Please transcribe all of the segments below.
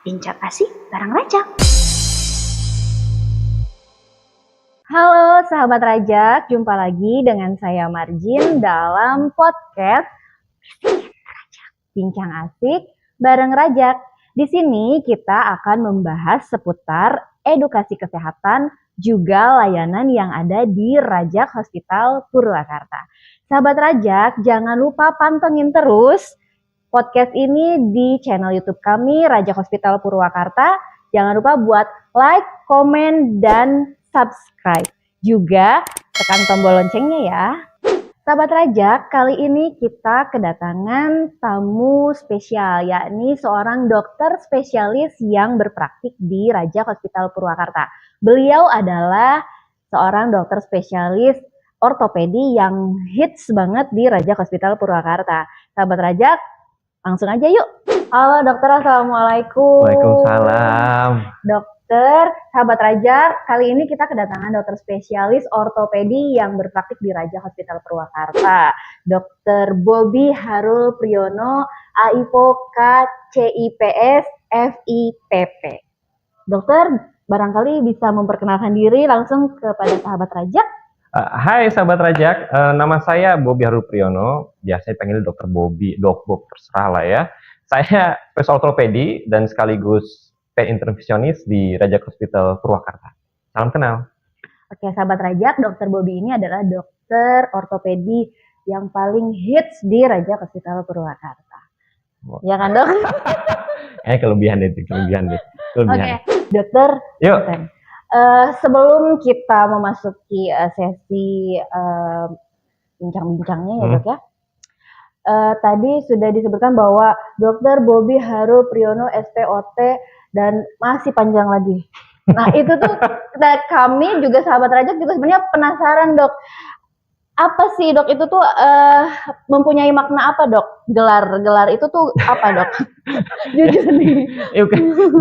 Bincang asik bareng Rajak. Halo sahabat Rajak, jumpa lagi dengan saya Marjin dalam podcast Bincang Asik bareng Rajak. Di sini kita akan membahas seputar edukasi kesehatan juga layanan yang ada di Rajak Hospital Purwakarta. Sahabat Rajak, jangan lupa pantengin terus podcast ini di channel YouTube kami, Rajak Hospital Purwakarta. Jangan lupa buat like, komen, dan subscribe. Juga tekan tombol loncengnya ya. Sahabat Rajak, kali ini kita kedatangan tamu spesial, yakni seorang dokter spesialis yang berpraktik di Rajak Hospital Purwakarta. Beliau adalah seorang dokter spesialis ortopedi yang hits banget di Rajak Hospital Purwakarta. Sahabat Rajak, langsung aja yuk. Halo dokter, assalamualaikum. Waalaikumsalam. Dokter, sahabat Rajak, kali ini kita kedatangan dokter spesialis ortopedi yang berpraktik di Rajak Hospital Purwakarta. Dokter Bobi Harul Priyono, AIPO KCIPS FIPP. Dokter, barangkali bisa memperkenalkan diri langsung kepada sahabat Rajak. Hai sahabat Rajak, nama saya Bobi Harul Priyono, biasanya panggil dokter Bobi, Dok Bob, terserah lah ya. Saya spesialis ortopedi dan sekaligus intervensionis di Rajak Hospital Purwakarta. Salam kenal. Oke sahabat Rajak, dokter Bobi ini adalah dokter ortopedi yang paling hits di Rajak Hospital Purwakarta. Ya kan dok? Kelebihan deh. Oke, dokter. Yuk. Dokter. Sebelum kita memasuki sesi bincang-bincangnya ya dok ya, tadi sudah disebutkan bahwa Dokter Bobi Harul Priyono SPOT dan masih panjang lagi. Nah itu tuh kami juga sahabat Rajak juga sebenarnya penasaran dok, apa sih dok itu tuh mempunyai makna apa dok? Gelar itu tuh apa dok? Jujur nih.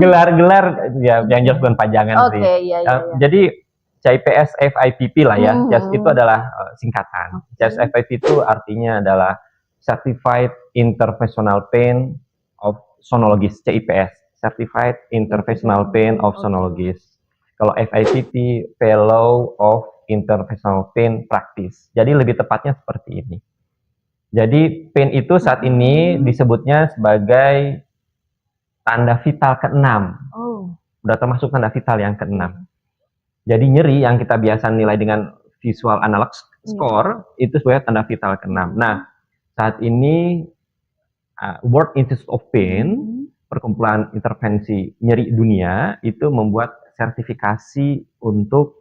Gelar-gelar ya yang jelas bukan panjangan sih. Iya. Jadi CIPS FIPP lah ya. CIPS itu adalah singkatan. CIPS FIPP itu artinya adalah Certified Interventional Pain of Sonologist, CIPS, Certified Interventional Pain of Sonologist. Kalau FIPP, Fellow of Interventional Pain Practice. Jadi lebih tepatnya seperti ini. Jadi pain itu saat ini disebutnya sebagai tanda vital ke-6. Udah termasuk tanda vital yang ke-6. Jadi nyeri yang kita biasa nilai dengan visual analog score itu sebagai tanda vital ke-6. Nah, saat ini World Institute of Pain, perkumpulan intervensi nyeri dunia, itu membuat sertifikasi untuk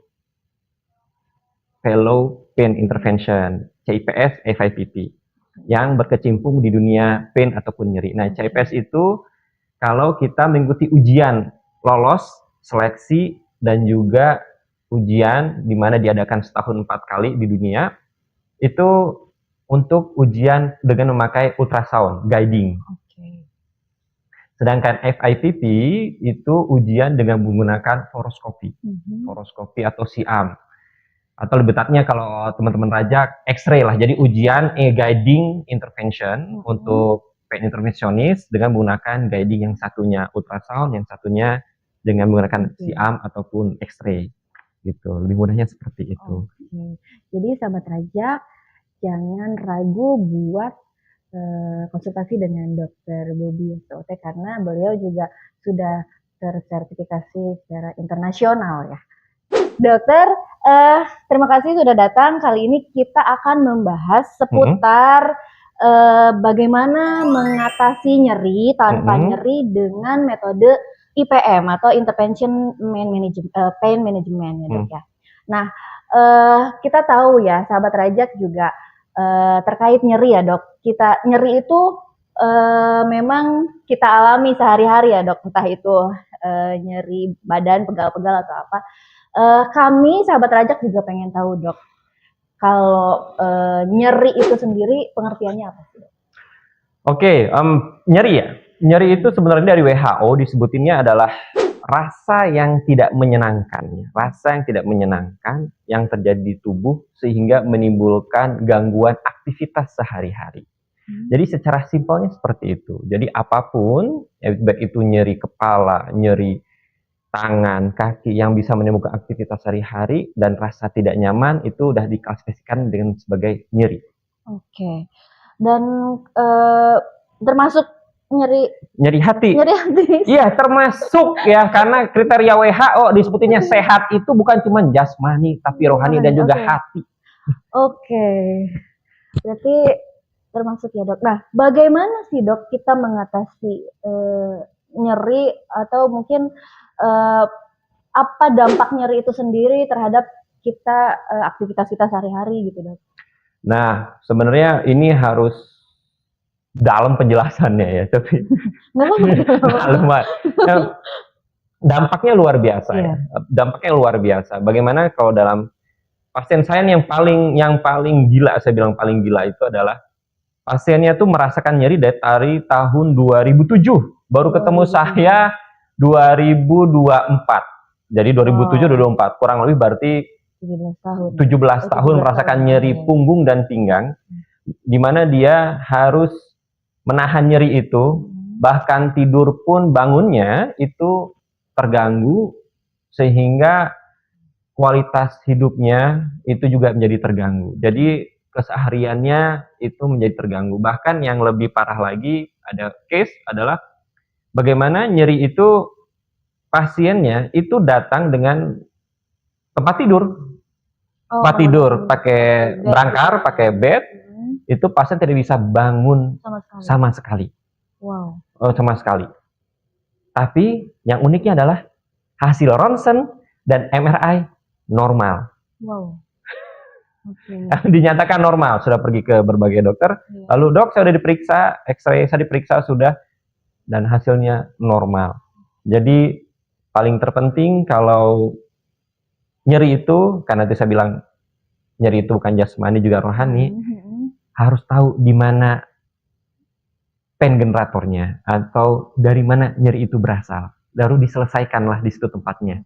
Fellow Pain Intervention, CIPS FIPP, yang berkecimpung di dunia pain ataupun nyeri. Nah, CIPS itu kalau kita mengikuti ujian lolos, seleksi, dan juga ujian di mana diadakan setahun 4 kali di dunia, itu untuk ujian dengan memakai ultrasound guiding. Sedangkan FIPP itu ujian dengan menggunakan fluoroskopi atau SIAM. Atau lebih tepatnya kalau teman-teman Rajak, X-ray lah. Jadi ujian guiding intervention untuk pain intervensionis dengan menggunakan guiding, yang satunya ultrasound, yang satunya dengan menggunakan SIAM ataupun X-ray. Gitu. Lebih mudahnya seperti itu. Jadi sahabat Rajak, jangan ragu buat konsultasi dengan dokter Bobi SPOT karena beliau juga sudah tersertifikasi secara internasional ya. Dokter, terima kasih sudah datang. Kali ini kita akan membahas seputar bagaimana mengatasi nyeri tanpa nyeri dengan metode IPM atau Intervention Pain Management ya dok ya. Nah, kita tahu ya sahabat Rajak juga terkait nyeri ya dok. Nyeri itu memang kita alami sehari-hari ya dok. Entah itu nyeri badan, pegal-pegal atau apa. Kami sahabat Rajak juga pengen tahu dok, kalau nyeri itu sendiri pengertiannya apa sih dok? Nyeri ya. Nyeri itu sebenarnya dari WHO disebutinnya adalah rasa yang tidak menyenangkan. Rasa yang tidak menyenangkan yang terjadi di tubuh sehingga menimbulkan gangguan aktivitas sehari-hari. Jadi secara simpelnya seperti itu. Jadi apapun, ya, baik itu nyeri kepala, nyeri tangan, kaki yang bisa menimbulkan aktivitas sehari-hari dan rasa tidak nyaman itu udah diklasifikasikan dengan sebagai nyeri. Oke. Dan termasuk nyeri hati. Nyeri hati. Iya, termasuk ya, karena kriteria WHO disebutinnya sehat itu bukan cuma jasmani tapi rohani dan juga hati. Oke. Berarti termasuk ya, Dok. Nah, bagaimana sih, Dok, kita mengatasi nyeri atau mungkin apa dampak nyeri itu sendiri terhadap kita aktivitas kita sehari-hari gitu, Dok? Nah, sebenarnya ini harus dalam penjelasannya ya, tapi dampaknya luar biasa ya. Dampaknya luar biasa. Bagaimana kalau dalam pasien saya yang paling gila, saya bilang paling gila itu adalah pasiennya tuh merasakan nyeri dari tahun 2007. Baru ketemu saya 2024. Jadi 2007-2024, kurang lebih berarti 17 tahun merasakan nyeri punggung dan pinggang, di mana dia harus menahan nyeri itu, bahkan tidur pun bangunnya itu terganggu, sehingga kualitas hidupnya itu juga menjadi terganggu. Jadi kesehariannya itu menjadi terganggu. Bahkan yang lebih parah lagi, ada case adalah bagaimana nyeri itu pasiennya itu datang dengan tempat tidur. Tempat tidur pakai berangkar, pakai bed, itu pasien tidak bisa bangun sama sekali. Wow. Sama sekali. Tapi yang uniknya adalah hasil ronsen dan MRI normal. Wow. Okay. Dinyatakan normal, sudah pergi ke berbagai dokter. Lalu dok, saya sudah diperiksa, X-ray saya diperiksa sudah, dan hasilnya normal. Jadi paling terpenting kalau nyeri itu, karena tadi saya bilang nyeri itu bukan jasmani juga rohani, harus tahu di mana pain generatornya atau dari mana nyeri itu berasal. Baru diselesaikanlah di situ tempatnya.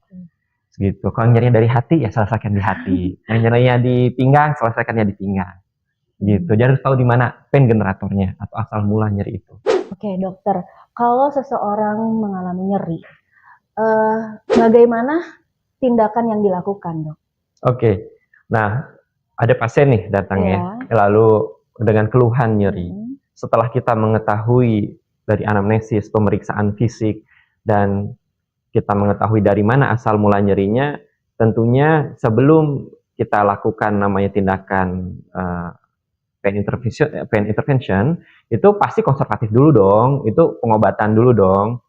Gitu. Kalau nyerinya dari hati, ya selesaikan di hati. Yang nyerinya di pinggang, selesaikannya di pinggang. Gitu. Jadi harus tahu di mana pain generatornya atau asal mula nyeri itu. Oke, dokter. Kalau seseorang mengalami nyeri, bagaimana tindakan yang dilakukan, dok? Oke. Nah, ada pasien nih datangnya, lalu dengan keluhan nyeri. Setelah kita mengetahui dari anamnesis, pemeriksaan fisik, dan kita mengetahui dari mana asal mula nyerinya, tentunya sebelum kita lakukan namanya tindakan pain intervention, itu pasti konservatif dulu dong, itu pengobatan dulu dong,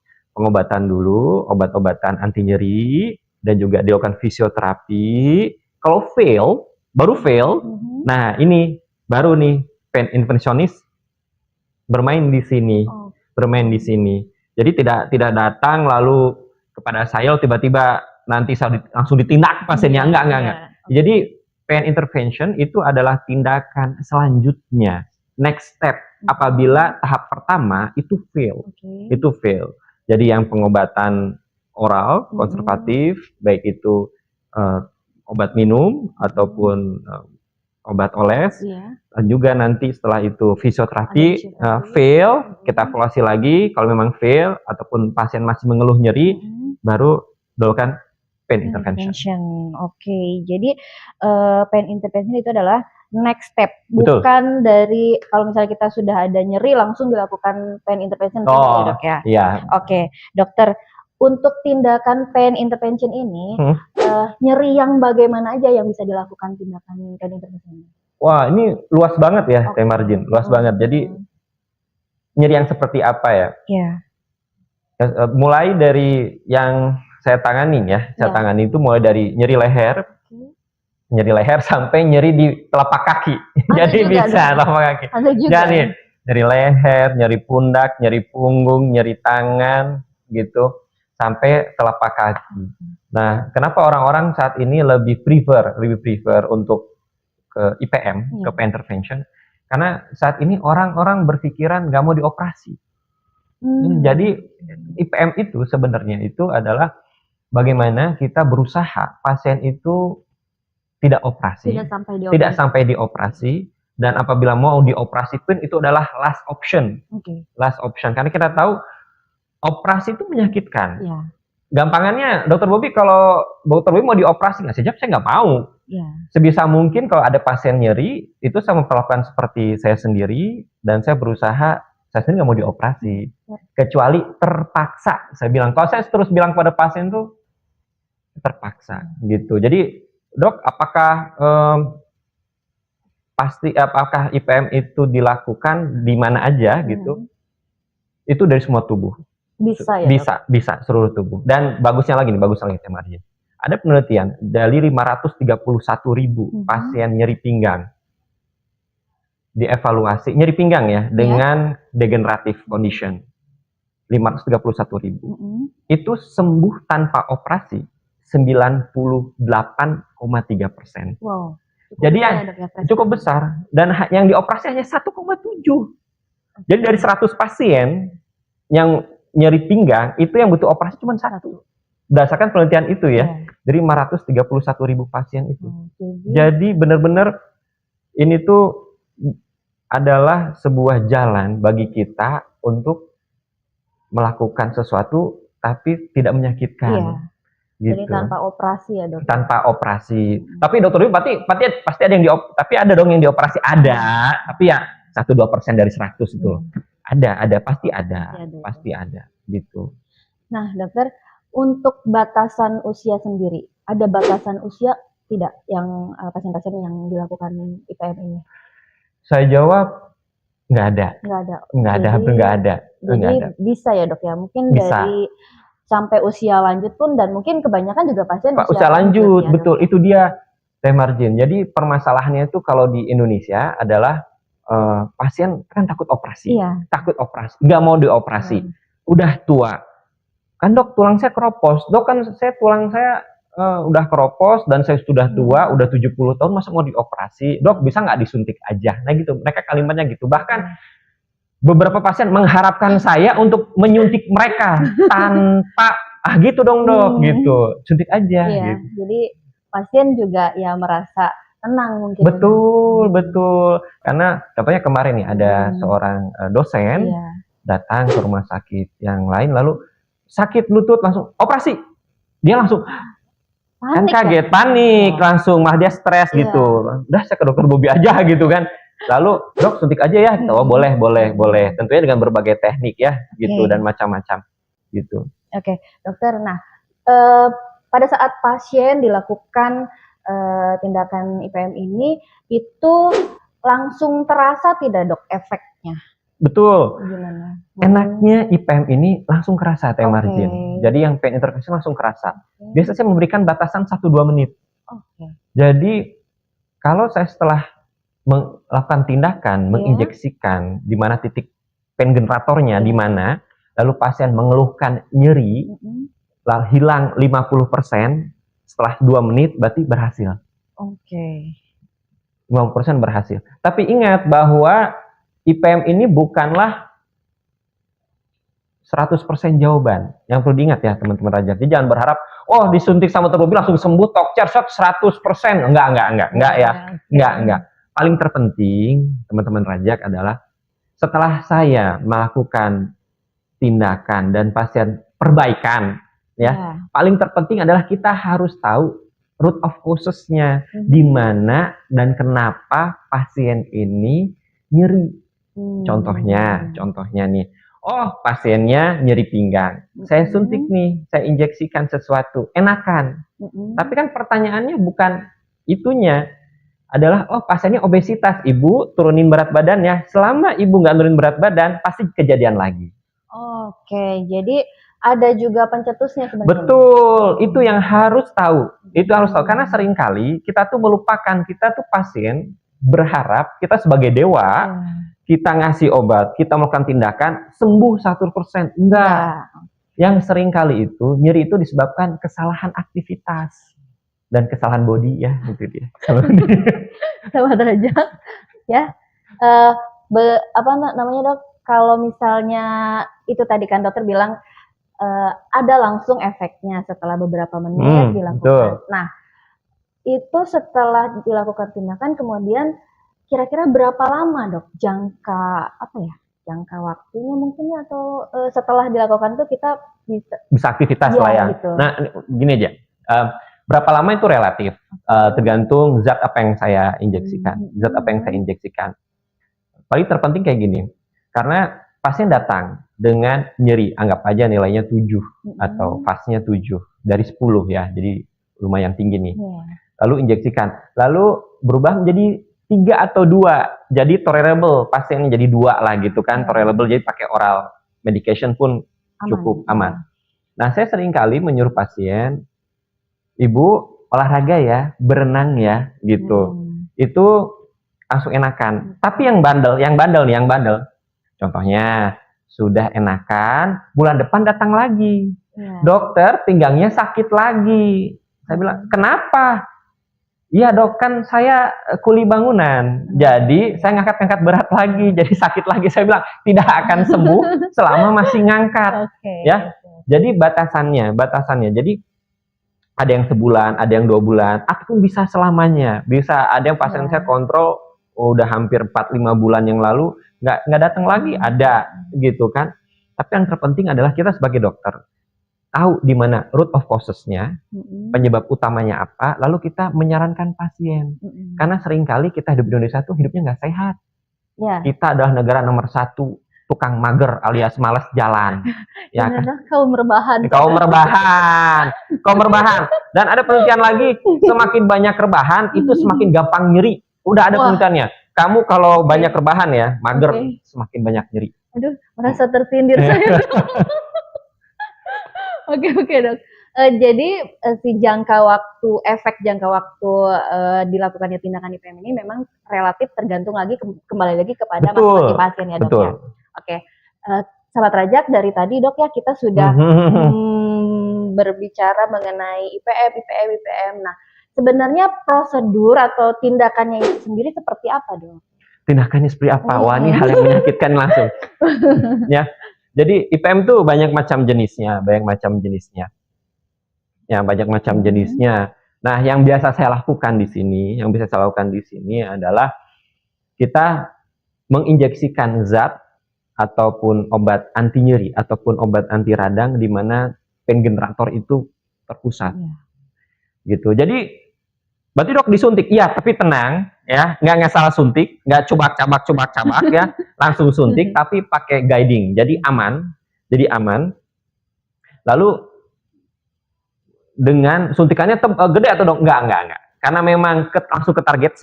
obat-obatan anti nyeri, dan juga dilakukan fisioterapi. Kalau baru fail, nah ini baru nih pain interventionis bermain di sini. Jadi tidak datang lalu kepada saya tiba-tiba nanti langsung ditindak pasiennya, enggak. Jadi pain intervention itu adalah tindakan selanjutnya, next step apabila tahap pertama itu fail. Jadi yang pengobatan oral konservatif, baik itu obat minum ataupun obat oles, dan juga nanti setelah itu fisioterapi fail, kita evaluasi lagi. Kalau memang fail ataupun pasien masih mengeluh nyeri, baru dilakukan pain intervention. Oke, jadi pain intervention itu adalah next step, bukan dari kalau misalnya kita sudah ada nyeri langsung dilakukan pain intervention, ya dok ya? Iya. Oke, dokter. Untuk tindakan pain intervention ini, nyeri yang bagaimana aja yang bisa dilakukan tindakan pain intervention? Wah, ini luas banget ya, Teh Marjin. Luas banget. Jadi, nyeri yang seperti apa ya? Mulai dari yang saya tanganin ya. Saya tangani itu mulai dari nyeri leher sampai nyeri di telapak kaki. Jadi bisa telapak kaki. Jadi, nyeri leher, nyeri pundak, nyeri punggung, nyeri tangan, gitu. Sampai telapak kaki. Nah, kenapa orang-orang saat ini lebih prefer untuk ke IPM, ke pain intervention? Karena saat ini orang-orang berpikiran nggak mau dioperasi. Jadi IPM itu sebenarnya itu adalah bagaimana kita berusaha pasien itu tidak sampai dioperasi, Dan apabila mau dioperasi pun itu adalah last option. Last option. Karena kita tahu operasi itu menyakitkan. Gampangannya, Dokter Bobi, kalau Dokter Bobi mau dioperasi nggak sejak saya nggak mau. Sebisa mungkin kalau ada pasien nyeri, itu saya memperlakukan seperti saya sendiri, dan saya berusaha, saya sendiri nggak mau dioperasi. Kecuali terpaksa, saya bilang. Kalau saya terus bilang pada pasien tuh, terpaksa gitu. Jadi, Dok, apakah apakah IPM itu dilakukan di mana aja gitu? Itu dari semua tubuh. Bisa ya? Bisa seluruh tubuh. Dan bagusnya lagi Teh Marjin. Ada penelitian dari 531.000 pasien nyeri pinggang dievaluasi nyeri pinggang ya dengan degenerative condition. 531.000. Itu sembuh tanpa operasi 98,3%. Wow. Jadi cukup besar, dan yang dioperasi hanya 1,7. Jadi dari 100 pasien yang nyeri pinggang, itu yang butuh operasi cuma 1. Berdasarkan penelitian itu ya, dari 531.000 pasien itu. Jadi benar-benar ini tuh adalah sebuah jalan bagi kita untuk melakukan sesuatu tapi tidak menyakitkan. Gitu. Jadi tanpa operasi ya, Dok? Tanpa operasi. Tapi Dokter Dwi pasti ada yang tapi ada dong yang dioperasi, ada. Tapi ya 1-2% dari 100 itu. Ada, pasti ada gitu. Nah, Dokter, untuk batasan usia sendiri, ada batasan usia tidak yang pasien-pasien yang dilakukan IPM ini? Saya jawab nggak ada. Hampir nggak ada. Jadi bisa ya, Dok ya? Mungkin bisa. Dari sampai usia lanjut pun, dan mungkin kebanyakan juga pasien usia lanjut, betul. Itu dia, Teh Marjin. Jadi permasalahannya itu kalau di Indonesia adalah pasien kan takut operasi, nggak mau dioperasi, udah tua. Kan Dok, tulang saya keropos. Dok, kan tulang saya udah keropos dan saya sudah tua, udah 70 tahun, masa mau dioperasi? Dok, bisa nggak disuntik aja? Nah gitu, mereka kalimatnya gitu. Bahkan beberapa pasien mengharapkan saya untuk menyuntik mereka tanpa gitu dong Dok, gitu, suntik aja. Gitu. Jadi pasien juga ya merasa tenang mungkin. Betul. Karena contohnya kemarin nih ada seorang dosen datang ke rumah sakit yang lain, lalu sakit lutut langsung operasi. Dia langsung panik, kan kaget, panik, langsung malah dia stres gitu. Udah saya ke Dokter Bobi aja gitu kan. Lalu, Dok, suntik aja ya. Oh, boleh. Tentunya dengan berbagai teknik ya, gitu, dan macam-macam, gitu. Oke, Dokter. Nah, pada saat pasien dilakukan tindakan IPM ini, itu langsung terasa tidak, Dok, efeknya? Betul. Gimana? Enaknya IPM ini langsung kerasa, Teh Marjin. Jadi yang pain intervention langsung kerasa. Biasanya saya memberikan batasan 1-2 menit. Jadi, kalau saya setelah melakukan tindakan, menginjeksikan di mana titik pain generatornya di mana, lalu pasien mengeluhkan nyeri, lalu hilang 50%, setelah 2 menit berarti berhasil. 50% berhasil. Tapi ingat bahwa IPM ini bukanlah 100% jawaban. Yang perlu diingat ya teman-teman Raja. Jadi jangan berharap, disuntik sama Dokter Bobi langsung sembuh, tok shot 100%. Enggak. Paling terpenting, teman-teman Rajak, adalah setelah saya melakukan tindakan dan pasien perbaikan, paling terpenting adalah kita harus tahu root of causes-nya, di mana dan kenapa pasien ini nyeri. Contohnya nih, pasiennya nyeri pinggang, saya suntik nih, saya injeksikan sesuatu, enakan. Tapi kan pertanyaannya bukan itunya, adalah pasiennya obesitas, ibu turunin berat badannya. Selama ibu nggak turunin berat badan, pasti kejadian lagi. Jadi ada juga pencetusnya sebenarnya. Betul, itu yang harus tahu. Karena seringkali kita tuh melupakan, kita tuh pasien berharap kita sebagai dewa, kita ngasih obat, kita melakukan tindakan, sembuh 100%. Enggak. Yang seringkali itu, nyeri itu disebabkan kesalahan aktivitas dan kesalahan body ya, itu dia. Sama derajat ya. Apa namanya, Dok? Kalau misalnya itu tadi kan dokter bilang ada langsung efeknya setelah beberapa menit dilakukan. Betul. Nah, itu setelah dilakukan tindakan kemudian kira-kira berapa lama dok jangka apa ya? Jangka waktunya mungkin ya, atau setelah dilakukan tuh kita bisa aktivitas ya, lah ya. gitu. Nah, gini aja. Berapa lama itu relatif, tergantung zat apa yang saya injeksikan. Zat apa yang saya injeksikan. Paling terpenting kayak gini, karena pasien datang dengan nyeri, anggap aja nilainya 7 atau fasnya 7 dari 10 ya, jadi lumayan tinggi nih. Lalu injeksikan, lalu berubah menjadi 3 atau 2, jadi tolerable, pasien jadi 2 lah gitu kan, tolerable, jadi pakai oral medication pun cukup aman. Nah, saya sering kali menyuruh pasien, ibu olahraga ya, berenang ya, gitu. Itu langsung enakan. Tapi yang bandel nih, contohnya sudah enakan, bulan depan datang lagi. Dokter, pinggangnya sakit lagi. Saya bilang, kenapa? Iya dok, kan saya kuli bangunan, jadi saya ngangkat-ngangkat berat lagi, jadi sakit lagi. Saya bilang tidak akan sembuh selama masih ngangkat, ya. Jadi batasannya. Jadi ada yang sebulan, ada yang 2 bulan, ataupun bisa selamanya. Bisa ada yang pasien saya kontrol udah hampir 4-5 bulan yang lalu nggak datang lagi, ada gitu kan. Tapi yang terpenting adalah kita sebagai dokter tahu di mana root of causes-nya, penyebab utamanya apa, lalu kita menyarankan pasien. Karena seringkali kita hidup di Indonesia tuh hidupnya nggak sehat. Kita adalah negara nomor 1 tukang mager alias malas jalan. Ya kan? Kaum rebahan. Dan ada penelitian lagi, semakin banyak rebahan itu semakin gampang nyeri. Udah ada penelitiannya. Kamu kalau banyak rebahan ya, mager, semakin banyak nyeri. Aduh, merasa tersindir saya. Oke dok. Jadi si efek jangka waktu dilakukannya tindakan IPM ini memang relatif tergantung lagi kembali lagi kepada masing-masing pasien ya dok ya. Oke, sahabat Rajak, dari tadi dok ya kita sudah berbicara mengenai IPM. Nah, sebenarnya prosedur atau tindakannya itu sendiri seperti apa dok? Tindakannya seperti apa? Wah, ini hal yang menyakitkan langsung. Ya. Jadi IPM tuh banyak macam jenisnya. Nah, yang biasa saya lakukan di sini, adalah kita menginjeksikan zat ataupun obat anti nyeri ataupun obat anti radang di mana pain generator itu terpusat. Gitu. Jadi berarti dok disuntik, iya, tapi tenang ya, nggak salah suntik, nggak cubak-cabak ya, langsung suntik, tapi pakai guiding, jadi aman. Lalu dengan suntikannya gede atau dok? Enggak, karena memang langsung ke target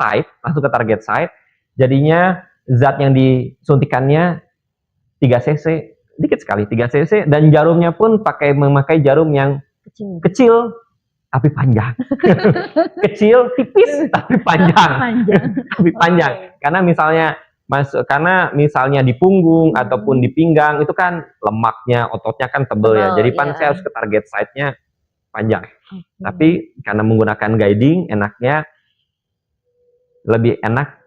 site, jadinya zat yang disuntikannya 3 cc, dikit sekali 3 cc, dan jarumnya pun memakai jarum yang kecil tapi panjang. Kecil, tipis, tapi panjang. Karena misalnya di punggung ataupun di pinggang itu kan lemaknya, ototnya kan tebel ya. Jadi saya harus ke target site-nya panjang. Tapi karena menggunakan guiding, enaknya lebih enak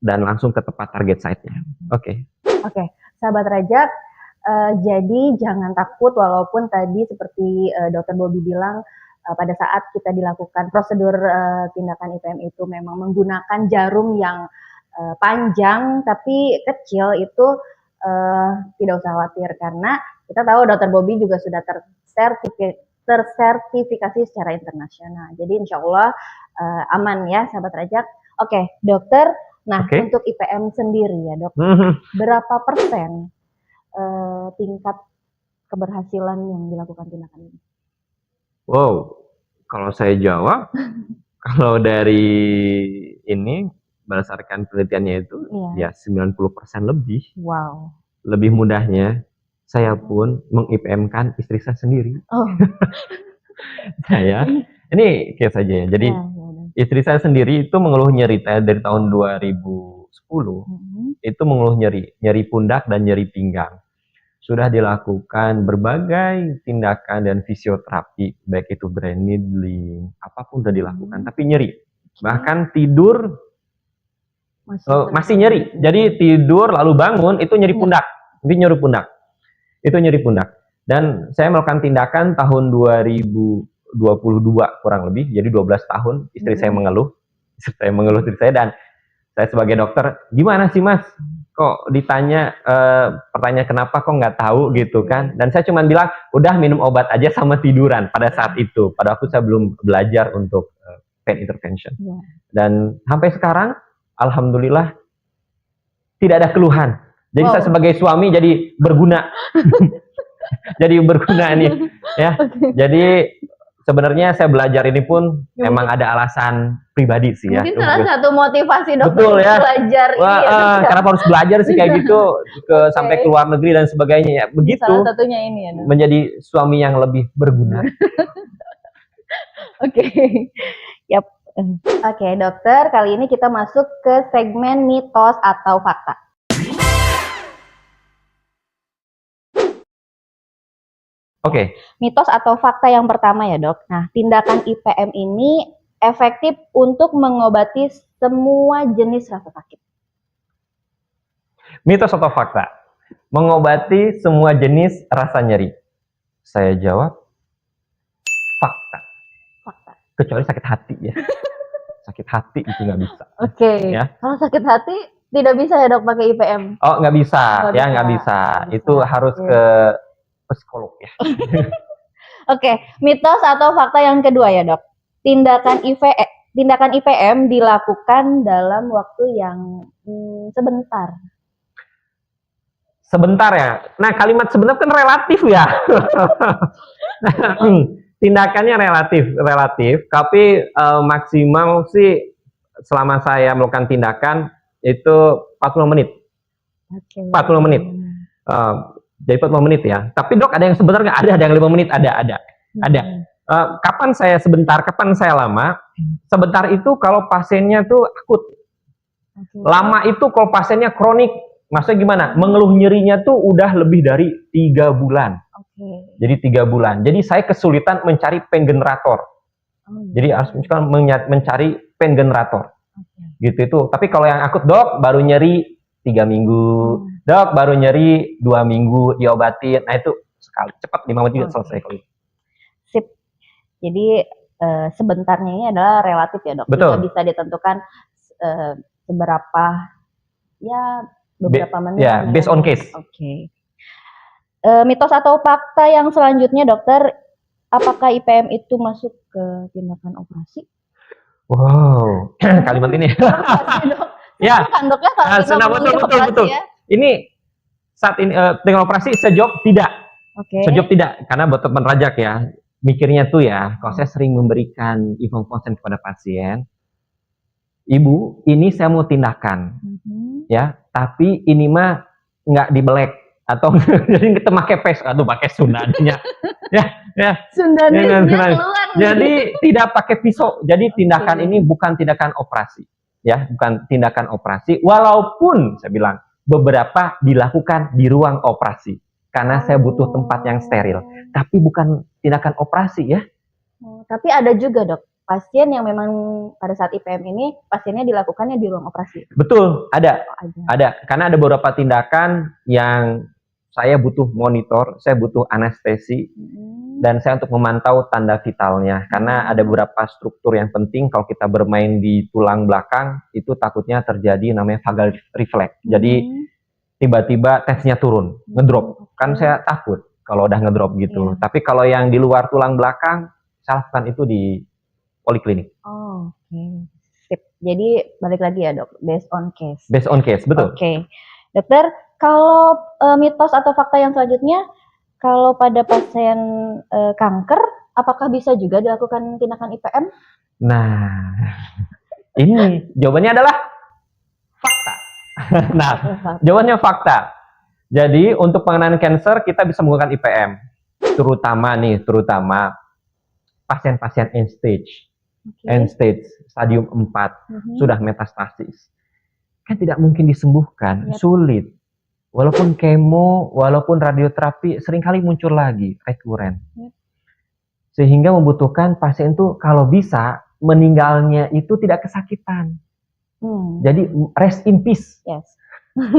dan langsung ke tepat target site-nya. Oke, sahabat Rajak, jadi jangan takut walaupun tadi seperti Dr. Bobby bilang, pada saat kita dilakukan prosedur tindakan IPM itu memang menggunakan jarum yang panjang tapi kecil, itu tidak usah khawatir karena kita tahu Dr. Bobby juga sudah tersertifikasi secara internasional. Jadi insya Allah aman ya sahabat Rajak. Oke, dokter. Nah, untuk IPM sendiri ya dok, berapa persen tingkat keberhasilan yang dilakukan tindakan ini? Wow, kalau saya jawab, kalau dari ini berdasarkan penelitiannya itu ya 90% lebih. Wow. Lebih mudahnya, saya pun meng-IPM-kan istri saya sendiri. Ini kayak saja ya. Jadi istri saya sendiri itu mengeluh nyeri dari tahun 2010. Itu mengeluh nyeri pundak dan nyeri pinggang. Sudah dilakukan berbagai tindakan dan fisioterapi, baik itu brain needling, apapun sudah dilakukan, tapi nyeri. Bahkan tidur masih nyeri. Jadi tidur lalu bangun itu nyeri pundak. Itu nyeri pundak. Dan saya melakukan tindakan tahun 2022 kurang lebih, jadi 12 tahun istri saya mengeluh. Dan Saya sebagai dokter, gimana sih Mas? Kok ditanya pertanyaan kenapa kok nggak tahu gitu kan? Dan saya cuma bilang, udah minum obat aja sama tiduran pada saat itu. Pada waktu saya belum belajar untuk pain intervention. Dan sampai sekarang, alhamdulillah tidak ada keluhan. Jadi saya sebagai suami jadi berguna. Jadi berguna nih ya. Jadi sebenarnya saya belajar ini pun emang ada alasan pribadi sih ya. Mungkin salah satu motivasi dokter betul, ya. belajar Wah, ini ya. kenapa harus belajar sih kayak gitu sampai ke luar negeri dan sebagainya ya. Begitu. Salah satunya ini ya. Menjadi suami yang lebih berguna. Oke. Yap. Oke, dokter, kali ini kita masuk ke segmen mitos atau fakta. Oke. Mitos atau fakta yang pertama ya dok. Nah, tindakan IPM ini efektif untuk mengobati semua jenis rasa sakit. Mitos atau fakta? Mengobati semua jenis rasa nyeri. Saya jawab, fakta. Fakta. Kecuali sakit hati ya. Sakit hati itu nggak bisa. Oke. Ya. Kalau sakit hati tidak bisa ya dok pakai IPM? Oh nggak bisa, nggak bisa. Itu harus ke psikolog ya. Oke, mitos atau fakta yang kedua ya dok. Tindakan IPM dilakukan dalam waktu yang sebentar. Sebentar ya. Nah kalimat sebentar kan relatif ya. Tindakannya relatif. Tapi maksimal sih selama saya melakukan tindakan itu 40 menit. Okay. 40 menit. Jadi 40 menit ya. Tapi dok ada yang sebentar nggak? Ada yang 5 menit. Ada. Kapan saya sebentar, kapan saya lama? Sebentar itu kalau pasiennya tuh akut. Okay. Lama itu kalau pasiennya kronik. Maksudnya gimana? Mengeluh nyerinya tuh udah lebih dari 3 bulan. Okay. Jadi 3 bulan. Jadi saya kesulitan mencari pain generator. Jadi harus mencari pain generator. Okay. Gitu itu. Tapi kalau yang akut dok baru nyeri 3 minggu, dok baru nyeri 2 minggu diobatin, nah itu sekali cepat 5 menit juga selesai kalau itu. Sip. Jadi sebentarnya ini adalah relatif ya dok. Betul. Tidak bisa ditentukan seberapa ya beberapa menit. Ya, based on case. Oke. Mitos atau fakta yang selanjutnya dokter, apakah IPM itu masuk ke tindakan operasi? Wow, kalimat ini. Ya, betul. Ya. Ini saat ini dengan operasi saya jawab tidak. Okay. Saya jawab tidak karena betul penrajak ya. Mikirnya tuh ya, kalau saya sering memberikan inform konsen kepada pasien, ibu, ini saya mau tindakan, ya, tapi ini mah nggak dibelek atau jadi kita pakai Sundanya, ya. Sundanya keluar. Jadi tidak pakai pisau. Jadi tindakan ini bukan tindakan operasi. Ya, bukan tindakan operasi, walaupun saya bilang beberapa dilakukan di ruang operasi karena saya butuh tempat yang steril, tapi bukan tindakan operasi ya. Tapi ada juga dok pasien yang memang pada saat IPM ini pasiennya dilakukannya di ruang operasi. Betul, ada. Karena ada beberapa tindakan yang saya butuh monitor, saya butuh anestesi. Dan saya untuk memantau tanda vitalnya karena ada beberapa struktur yang penting kalau kita bermain di tulang belakang itu takutnya terjadi namanya vagal reflex. Jadi tiba-tiba tesnya turun, ngedrop. Kan saya takut kalau udah ngedrop gitu. Tapi kalau yang di luar tulang belakang saya lakukan itu di poliklinik. Oke. Sip. Jadi balik lagi ya dok, based on case. Based on case, betul. Oke. Dokter, kalau mitos atau fakta yang selanjutnya, kalau pada pasien kanker, apakah bisa juga dilakukan tindakan IPM? Nah, ini jawabannya adalah fakta. Nah, jawabannya fakta. Jadi untuk penanganan kanker kita bisa menggunakan IPM, terutama pasien-pasien end stage, stadium 4 sudah metastasis. Kan tidak mungkin disembuhkan, sulit. Walaupun kemo, walaupun radioterapi seringkali muncul lagi, rekuren. Sehingga membutuhkan pasien itu kalau bisa meninggalnya itu tidak kesakitan. Jadi rest in peace. Yes.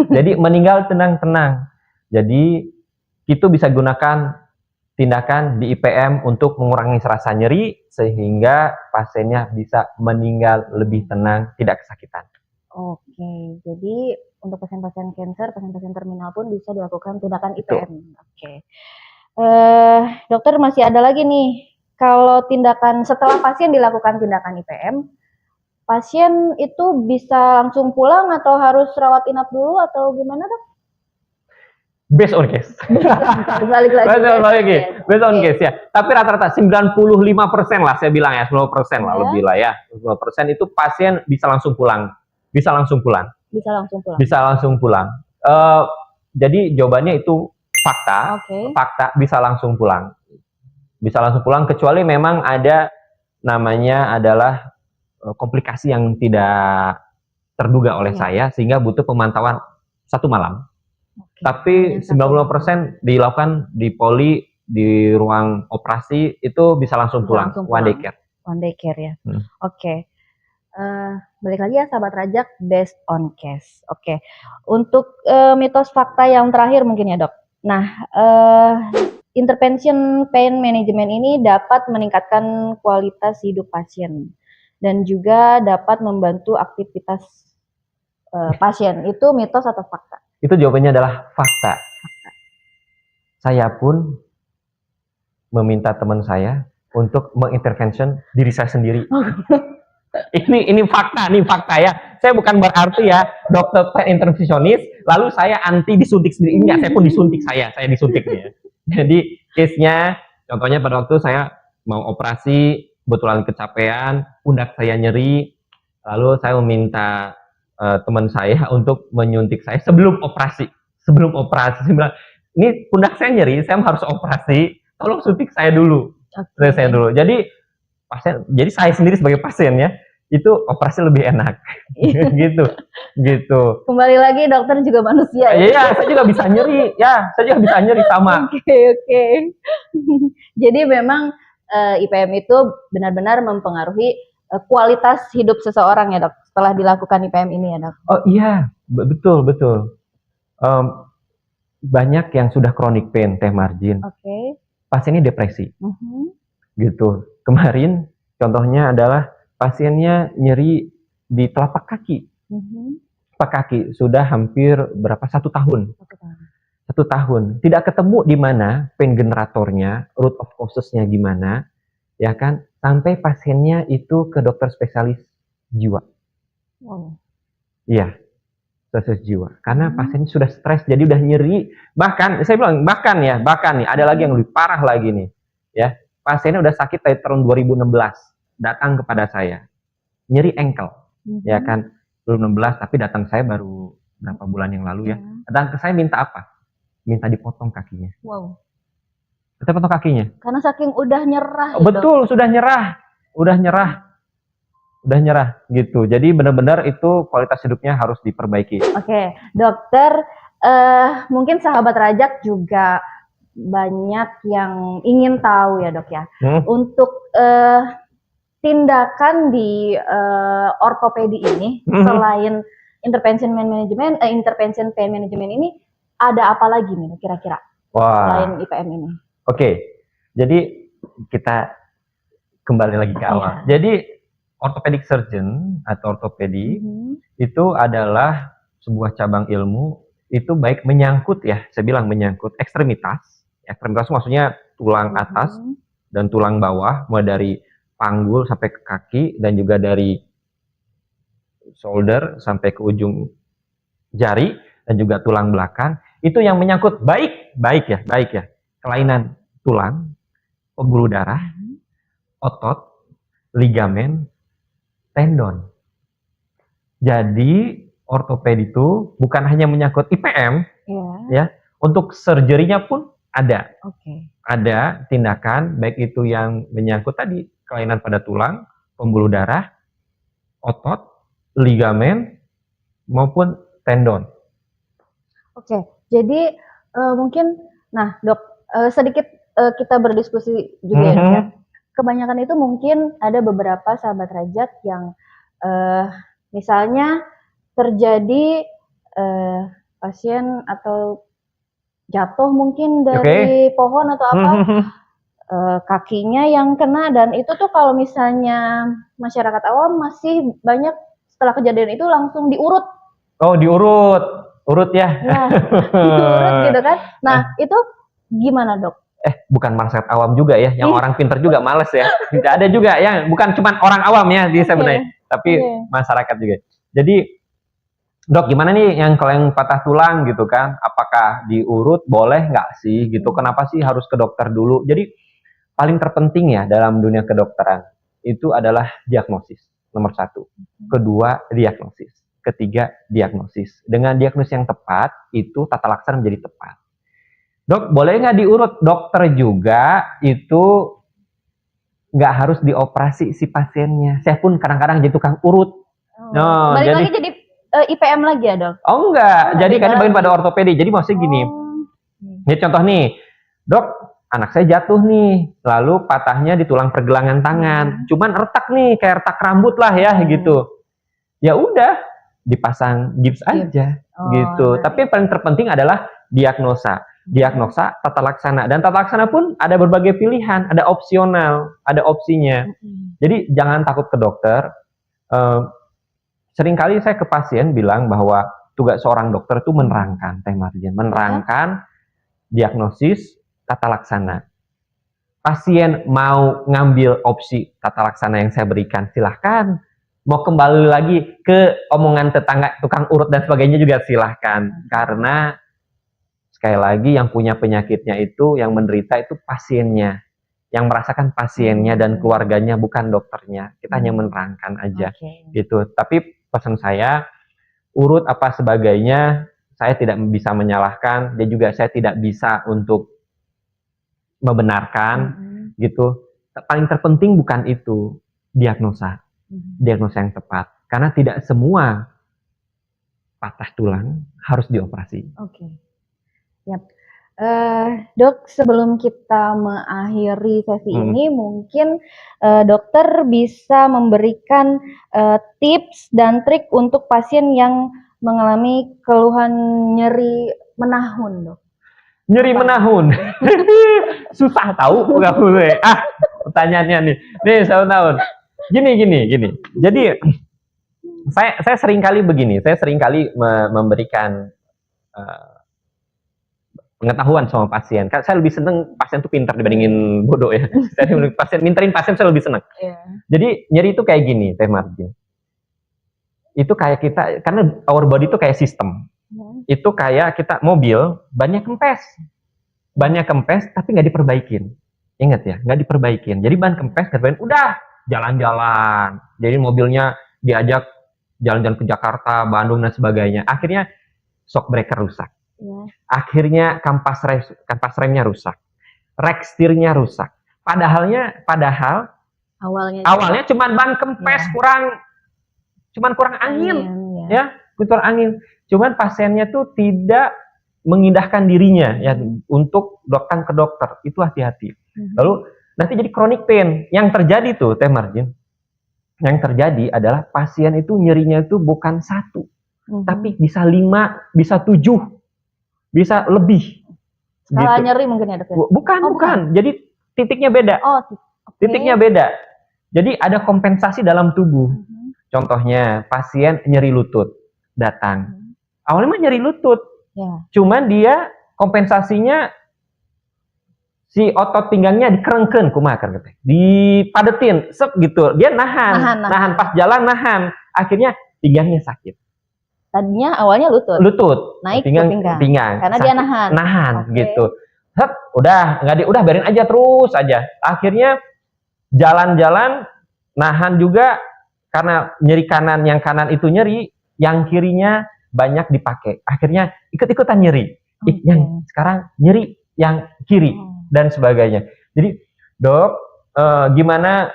Jadi meninggal tenang-tenang. Jadi itu bisa gunakan tindakan di IPM untuk mengurangi rasa nyeri sehingga pasiennya bisa meninggal lebih tenang, tidak kesakitan. Oke, jadi untuk pasien-pasien kanker, pasien-pasien terminal pun bisa dilakukan tindakan Betul. IPM. Oke. Dokter masih ada lagi nih, kalau tindakan setelah pasien dilakukan tindakan IPM, pasien itu bisa langsung pulang atau harus rawat inap dulu atau gimana, Dok? Based on case. Balik lagi Based on case ya. Tapi rata-rata 95% lah saya bilang ya, 10% lah lebih lah ya. 10% itu pasien bisa langsung pulang. Bisa langsung pulang. Bisa langsung pulang. Bisa langsung pulang. Jadi jawabannya itu fakta. Fakta bisa langsung pulang. Bisa langsung pulang kecuali memang ada namanya adalah komplikasi yang tidak terduga oleh saya sehingga butuh pemantauan 1 malam. Tapi 90% dilakukan di poli, di ruang operasi itu bisa langsung pulang. One day care. One day care ya. Oke. Balik lagi ya sahabat Rajak, based on case. Oke. Untuk mitos fakta yang terakhir mungkin ya, Dok. Nah, intervention pain management ini dapat meningkatkan kualitas hidup pasien dan juga dapat membantu aktivitas pasien. Itu mitos atau fakta? Itu jawabannya adalah fakta. Saya pun meminta teman saya untuk mengintervention diri saya sendiri. Ini fakta ya. Saya bukan berarti ya dokter intervensionis lalu saya anti disuntik sendiri. Enggak, saya pun disuntik saya disuntik ya. Jadi case-nya contohnya pada waktu saya mau operasi, kebetulan kecapean, pundak saya nyeri, lalu saya meminta teman saya untuk menyuntik saya sebelum operasi. Saya bilang, ini pundak saya nyeri, saya harus operasi, tolong suntik saya dulu. Jadi saya sendiri sebagai pasien ya, itu operasi lebih enak. gitu. Kembali lagi dokter juga manusia ya. Iya, saya juga bisa nyeri. Ya, saya juga bisa nyeri sama. Oke. Jadi memang IPM itu benar-benar mempengaruhi kualitas hidup seseorang ya, Dok, setelah dilakukan IPM ini ya, Dok. Oh iya, betul. Banyak yang sudah chronic pain, Teh Margin. Pasiennya depresi. Gitu. Kemarin contohnya adalah pasiennya nyeri di telapak kaki. Telapak kaki sudah hampir berapa? 1 tahun. 1 tahun. Tidak ketemu di mana pain generatornya, root of causes-nya gimana, ya kan? Sampai pasiennya itu ke dokter spesialis jiwa. Iya, spesialis jiwa. Karena pasiennya sudah stres, jadi udah nyeri. Bahkan, saya bilang, bahkan nih, ada lagi yang lebih parah lagi nih. Ya, pasiennya udah sakit dari tahun 2016, datang kepada saya. Nyeri ankle, ya kan? 2016, tapi datang saya baru berapa bulan yang lalu ya. Datang ke saya minta apa? Minta dipotong kakinya. Kita potong kakinya. Karena saking udah nyerah. Betul, sudah nyerah gitu. Jadi benar-benar itu kualitas hidupnya harus diperbaiki. Oke, dokter, mungkin sahabat Rajak juga banyak yang ingin tahu ya, Dok ya. Untuk tindakan di ortopedi ini selain intervention pain management ini ada apa lagi nih kira-kira selain IPM ini? Oke, jadi kita kembali lagi ke awal. Jadi orthopedic surgeon atau ortopedi itu adalah sebuah cabang ilmu itu baik menyangkut ya, saya bilang menyangkut ekstremitas. Ekstremitas maksudnya tulang atas dan tulang bawah, mulai dari panggul sampai ke kaki dan juga dari shoulder sampai ke ujung jari dan juga tulang belakang. Itu yang menyangkut baik ya, kelainan tulang, pembuluh darah, otot, ligamen, tendon. Jadi ortopedi itu bukan hanya menyangkut IPM, ya, untuk surgery-nya pun ada. Ada tindakan baik itu yang menyangkut tadi kelainan pada tulang, pembuluh darah, otot, ligamen maupun tendon. Jadi mungkin, nah dok, sedikit kita berdiskusi juga ya. Kebanyakan itu mungkin ada beberapa sahabat Rajak yang misalnya terjadi pasien atau jatuh mungkin dari pohon atau apa, kakinya yang kena, dan itu tuh kalau misalnya masyarakat awam masih banyak setelah kejadian itu langsung diurut. Oh, urut ya. Nah, diurut gitu kan. Nah, itu gimana, Dok? Bukan masyarakat awam juga ya, yang orang pinter juga males ya. Ada juga yang bukan cuma orang awam ya di sebenarnya, tapi masyarakat juga. Jadi, Dok, gimana nih kalau yang patah tulang gitu kan? Apakah diurut boleh nggak sih gitu? Kenapa sih harus ke dokter dulu? Jadi paling terpenting ya dalam dunia kedokteran itu adalah diagnosis nomor 1. Kedua, diagnosis. Ketiga, diagnosis. Dengan diagnosis yang tepat itu tata laksana menjadi tepat. Dok, boleh nggak diurut? Dokter juga itu nggak harus dioperasi si pasiennya. Saya pun kadang-kadang jadi tukang urut. Balik lagi jadi IPM lagi ya, Dok? Oh enggak, jadi kan bagian pada ortopedi. Jadi maksudnya gini, ini contoh nih, Dok, anak saya jatuh nih, lalu patahnya di tulang pergelangan tangan, cuman retak nih, kayak retak rambut lah ya gitu. Ya udah, dipasang gips aja gitu. Tapi yang paling terpenting adalah diagnosa, tata laksana, dan tata laksana pun ada berbagai pilihan, ada opsional, ada opsinya. Jadi jangan takut ke dokter. Seringkali saya ke pasien bilang bahwa tugas seorang dokter itu menerangkan, Teh Marjen, menerangkan diagnosis, tata laksana. Pasien mau ngambil opsi tata laksana yang saya berikan, silahkan. Mau kembali lagi ke omongan tetangga, tukang urut dan sebagainya juga silahkan. Karena sekali lagi yang punya penyakitnya itu, yang menderita itu pasiennya. Yang merasakan pasiennya dan keluarganya, bukan dokternya. Kita hanya menerangkan aja. Gitu. Tapi pesan saya, urut apa sebagainya, saya tidak bisa menyalahkan, dan juga saya tidak bisa untuk membenarkan, gitu. Paling terpenting bukan itu, diagnosa yang tepat. Karena tidak semua patah tulang harus dioperasi. Yap. Dok, sebelum kita mengakhiri sesi ini, mungkin dokter bisa memberikan tips dan trik untuk pasien yang mengalami keluhan nyeri menahun, Dok. Nyeri menahun, susah tahu kamu. Pertanyaannya nih tahun. Gini. Jadi saya seringkali begini, saya seringkali memberikan pengetahuan sama pasien. Kan saya lebih seneng pasien tuh pintar dibandingin bodoh ya. Saya minterin pasien saya lebih seneng. Jadi nyeri itu kayak gini, Teh Martin. Itu kayak kita, karena our body itu kayak sistem. Itu kayak kita mobil, bannya kempes tapi nggak diperbaikin. Ingat ya, nggak diperbaikin. Jadi ban kempes, udah jalan-jalan. Jadi mobilnya diajak jalan-jalan ke Jakarta, Bandung dan sebagainya. Akhirnya shock breaker rusak. Akhirnya kampas remnya rusak. Rek setirnya rusak. Padahal awalnya cuma ban kempes kurang angin. Kurang angin. Cuman pasiennya tuh tidak mengindahkan dirinya ya untuk datang ke dokter. Itu hati-hati. Lalu nanti jadi chronic pain. Yang terjadi tuh, Teh Marjin, yang terjadi adalah pasien itu nyerinya itu bukan 1, tapi bisa 5, bisa 7, bisa lebih. Skala nyeri mungkin ya, Dok? Bukan. Jadi titiknya beda. Titiknya beda. Jadi ada kompensasi dalam tubuh. Contohnya pasien nyeri lutut datang. Awalnya mah nyeri lutut. Cuman dia kompensasinya si otot pinggangnya dikerengkeun kumaha kan teh. Dipadetin, gitu. Dia nahan pas jalan nahan. Akhirnya pinggangnya sakit. Tadinya awalnya lutut. Naik ke pinggang. Karena sakit. Dia nahan gitu. Udah biarin aja terus aja. Akhirnya jalan-jalan nahan juga karena nyeri kanan, yang kanan itu nyeri, yang kirinya banyak dipakai. Akhirnya ikut-ikutan nyeri. Yang sekarang nyeri yang kiri dan sebagainya. Jadi, Dok, gimana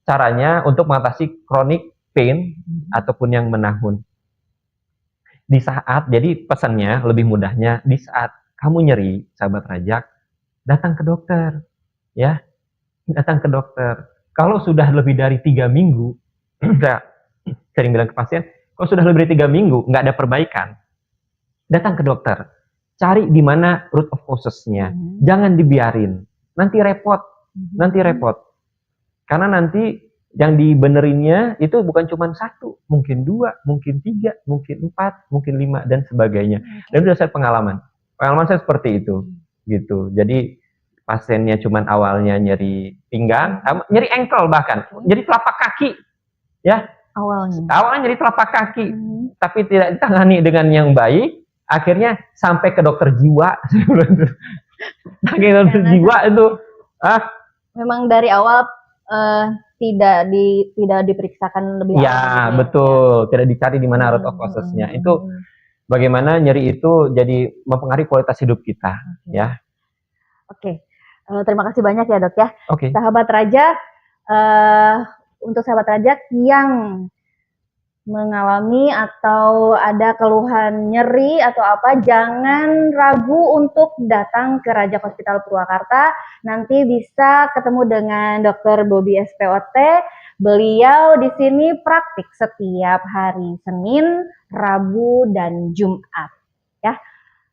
caranya untuk mengatasi chronic pain ataupun yang menahun? Jadi pesannya lebih mudahnya, di saat kamu nyeri, sahabat rajak, datang ke dokter. Ya, datang ke dokter. Kalau sudah lebih dari 3 minggu, sering bilang ke pasien, kalau sudah lebih dari 3 minggu, nggak ada perbaikan, datang ke dokter. Cari di mana root of causes-nya. Jangan dibiarin. Nanti repot. Karena nanti yang dibenerinnya itu bukan cuma 1, mungkin 2, mungkin 3, mungkin 4, mungkin 5 dan sebagainya. Dan berdasarkan pengalaman saya seperti itu, gitu. Jadi pasiennya cuma awalnya nyeri pinggang, nyeri ankle bahkan, nyeri telapak kaki, ya. Awalnya nyeri telapak kaki, tapi tidak ditangani dengan yang baik, akhirnya sampai ke dokter jiwa. Dokter jiwa itu, memang dari awal tidak diperiksakan lebih awal. Ya, betul. Tidak dicari di mana root of cause-nya. Itu bagaimana nyeri itu jadi mempengaruhi kualitas hidup kita, ya. Oke. Terima kasih banyak ya, Dok ya. Oke. Sahabat Raja, untuk sahabat Raja yang mengalami atau ada keluhan nyeri atau apa, jangan ragu untuk datang ke Rajak Hospital Purwakarta. Nanti bisa ketemu dengan Dr. Bobby SPOT. Beliau di sini praktik setiap hari Senin, Rabu, dan Jumat. Ya,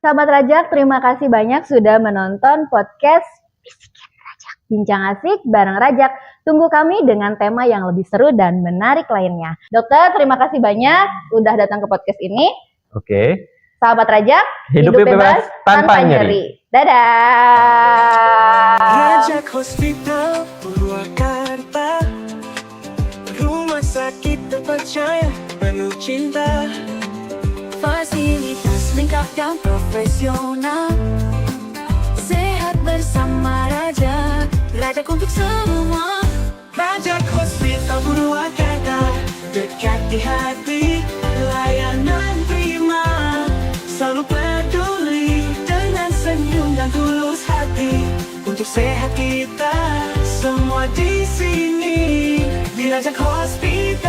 sahabat Rajak, terima kasih banyak sudah menonton podcast Bincang Asik bareng Rajak. Tunggu kami dengan tema yang lebih seru dan menarik lainnya. Dokter, terima kasih banyak udah datang ke podcast ini. Oke. Sahabat Rajak, hidup bebas tanpa nyeri. Dadah. Rajak Hospital Purwakarta, rumah sakit terpercaya penuh cinta, fasilitas lengkap dan profesional, sehat bersama Rajak. Rajak untuk semua. Rajak Hospital Purwakarta, dekat di hati, layanan prima, selalu peduli dengan senyum dan tulus hati. Untuk sehat kita semua di sini di Rajak Hospital.